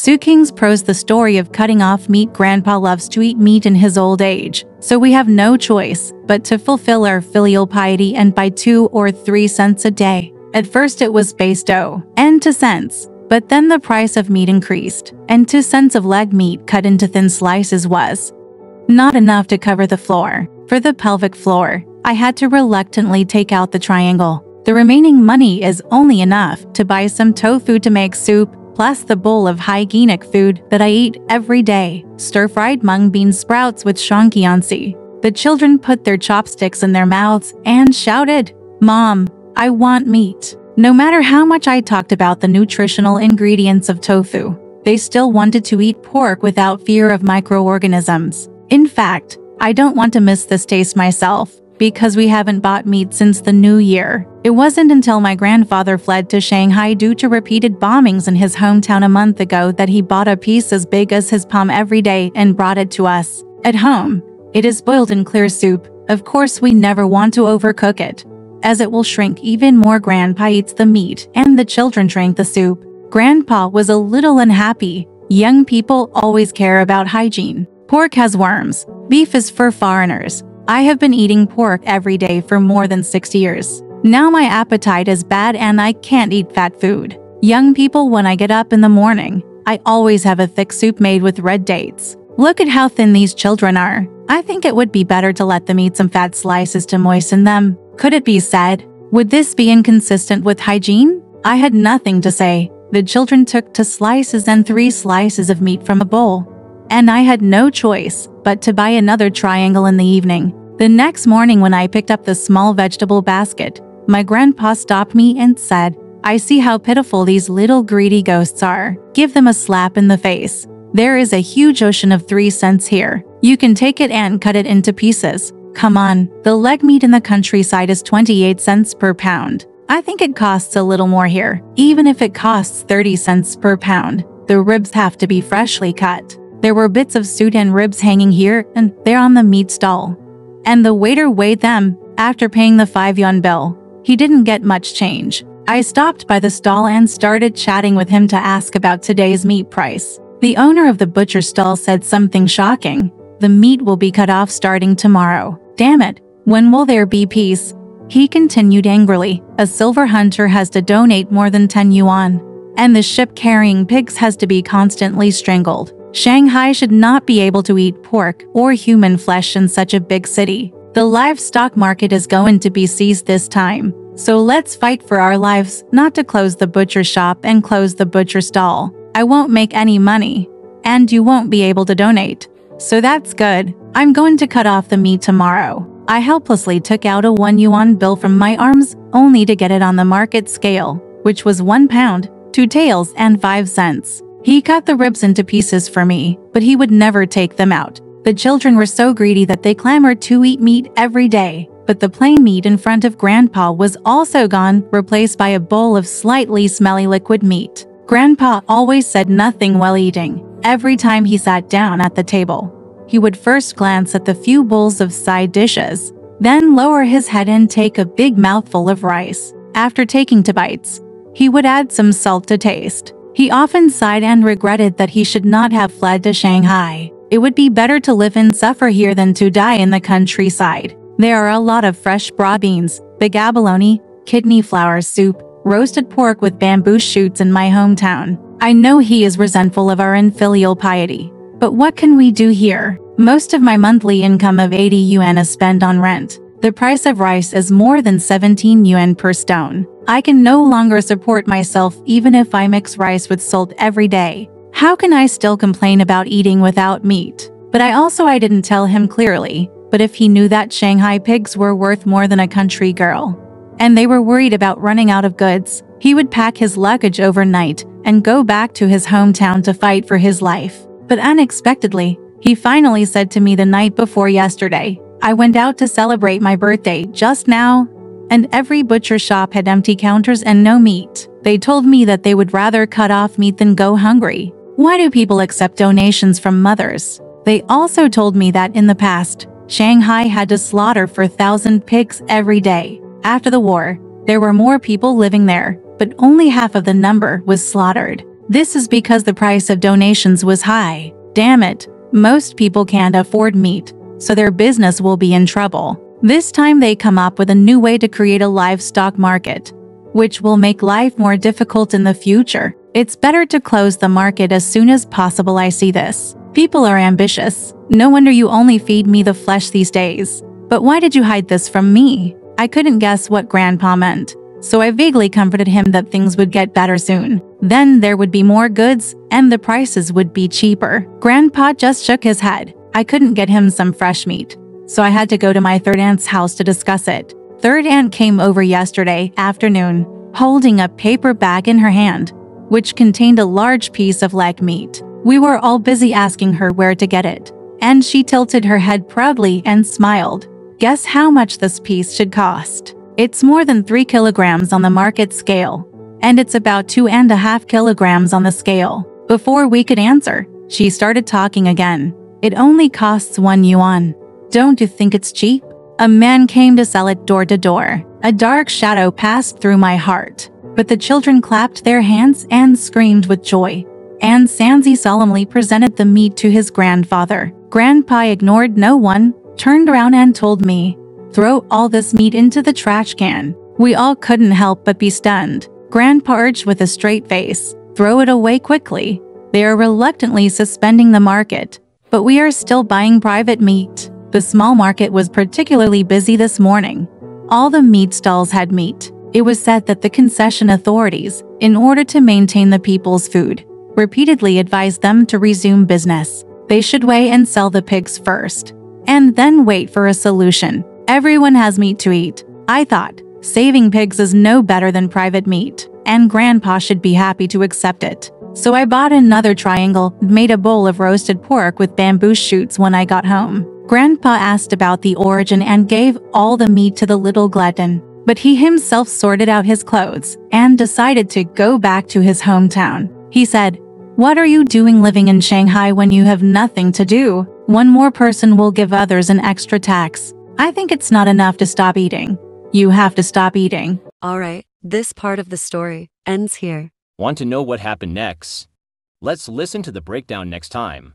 Qing's Prose, the story of cutting off meat. Grandpa loves to eat meat in his old age, so we have no choice but to fulfill our filial piety and buy 2 or 3 cents a day. At first it was based and 2 cents, but then the price of meat increased, and 2 cents of leg meat cut into thin slices was not enough to cover the floor. For the pelvic floor, I had to reluctantly take out the triangle. The remaining money is only enough to buy some tofu to make soup, plus the bowl of hygienic food that I eat every day, stir-fried mung bean sprouts with shangqiansi. The children put their chopsticks in their mouths and shouted, "Mom, I want meat." No matter how much I talked about the nutritional ingredients of tofu, they still wanted to eat pork without fear of microorganisms. In fact, I don't want to miss this taste myself, because we haven't bought meat since the new year. It wasn't until my grandfather fled to Shanghai due to repeated bombings in his hometown a month ago that he bought a piece as big as his palm every day and brought it to us. At home, it is boiled in clear soup. Of course, we never want to overcook it, as it will shrink even more. Grandpa eats the meat and the children drink the soup. Grandpa was a little unhappy. Young people always care about hygiene. Pork has worms. Beef is for foreigners. I have been eating pork every day for more than 6 years. Now my appetite is bad and I can't eat fat food. Young people, when I get up in the morning, I always have a thick soup made with red dates. Look at how thin these children are. I think it would be better to let them eat some fat slices to moisten them. Could it be said? Would this be inconsistent with hygiene? I had nothing to say. The children took 2 slices and 3 slices of meat from a bowl, and I had no choice but to buy another triangle in the evening. The next morning when I picked up the small vegetable basket, my grandpa stopped me and said, "I see how pitiful these little greedy ghosts are. Give them a slap in the face. There is a huge ocean of 3 cents here. You can take it and cut it into pieces. Come on." The leg meat in the countryside is 28 cents per pound. I think it costs a little more here. Even if it costs 30 cents per pound, the ribs have to be freshly cut. There were bits of suit and ribs hanging here and there on the meat stall, and the waiter weighed them. After paying the 5 yuan bill, he didn't get much change. I stopped by the stall and started chatting with him to ask about today's meat price. The owner of the butcher stall said something shocking. "The meat will be cut off starting tomorrow." Damn it, when will there be peace? He continued angrily. A silver hunter has to donate more than 10 yuan, and the ship carrying pigs has to be constantly strangled. Shanghai should not be able to eat pork or human flesh in such a big city. The livestock market is going to be seized this time, so let's fight for our lives, not to close the butcher shop and close the butcher stall. I won't make any money, and you won't be able to donate. So that's good. I'm going to cut off the meat tomorrow. I helplessly took out a 1 yuan bill from my arms, only to get it on the market scale, which was 1 pound, 2 taels and 5 cents. He cut the ribs into pieces for me, but he would never take them out. The children were so greedy that they clamored to eat meat every day. But the plain meat in front of Grandpa was also gone, replaced by a bowl of slightly smelly liquid meat. Grandpa always said nothing while eating. Every time he sat down at the table, he would first glance at the few bowls of side dishes, then lower his head and take a big mouthful of rice. After taking 2 bites, he would add some salt to taste. He often sighed and regretted that he should not have fled to Shanghai. It would be better to live and suffer here than to die in the countryside. There are a lot of fresh broad beans, big abalone, kidney flour soup, roasted pork with bamboo shoots in my hometown. I know he is resentful of our infilial piety, but what can we do here? Most of my monthly income of 80 yuan is spent on rent. The price of rice is more than 17 yuan per stone. I can no longer support myself even if I mix rice with salt every day. How can I still complain about eating without meat? But I didn't tell him clearly, but if he knew that Shanghai pigs were worth more than a country girl, and they were worried about running out of goods, he would pack his luggage overnight and go back to his hometown to fight for his life. But unexpectedly, he finally said to me the night before yesterday, "I went out to celebrate my birthday just now, and every butcher shop had empty counters and no meat. They told me that they would rather cut off meat than go hungry. Why do people accept donations from mothers?" They also told me that in the past, Shanghai had to slaughter 4,000 pigs every day. After the war, there were more people living there, but only half of the number was slaughtered. This is because the price of donations was high. Damn it, most people can't afford meat, so their business will be in trouble. This time they come up with a new way to create a livestock market, which will make life more difficult in the future. It's better to close the market as soon as possible. I see this. People are ambitious. No wonder you only feed me the flesh these days. But why did you hide this from me? I couldn't guess what Grandpa meant, so I vaguely comforted him that things would get better soon. Then there would be more goods, and the prices would be cheaper. Grandpa just shook his head. I couldn't get him some fresh meat, so I had to go to my third aunt's house to discuss it. Third aunt came over yesterday afternoon, holding a paper bag in her hand, which contained a large piece of leg meat. We were all busy asking her where to get it, and she tilted her head proudly and smiled. Guess how much this piece should cost? It's more than 3 kilograms on the market scale, and it's about 2.5 kilograms on the scale. Before we could answer, she started talking again. It only costs 1 yuan. Don't you think it's cheap? A man came to sell it door to door. A dark shadow passed through my heart, but the children clapped their hands and screamed with joy. And Sanzi solemnly presented the meat to his grandfather. Grandpa ignored no one, turned around and told me, "Throw all this meat into the trash can." We all couldn't help but be stunned. Grandpa urged with a straight face, "Throw it away quickly." They are reluctantly suspending the market, but we are still buying private meat. The small market was particularly busy this morning. All the meat stalls had meat. It was said that the concession authorities, in order to maintain the people's food, repeatedly advised them to resume business. They should weigh and sell the pigs first, and then wait for a solution. Everyone has meat to eat. I thought, saving pigs is no better than private meat, and Grandpa should be happy to accept it. So I bought another triangle and made a bowl of roasted pork with bamboo shoots when I got home. Grandpa asked about the origin and gave all the meat to the little glutton, but he himself sorted out his clothes and decided to go back to his hometown. He said, "What are you doing living in Shanghai when you have nothing to do? One more person will give others an extra tax. I think it's not enough to stop eating. You have to stop eating." Alright, this part of the story ends here. Want to know what happened next? Let's listen to the breakdown next time.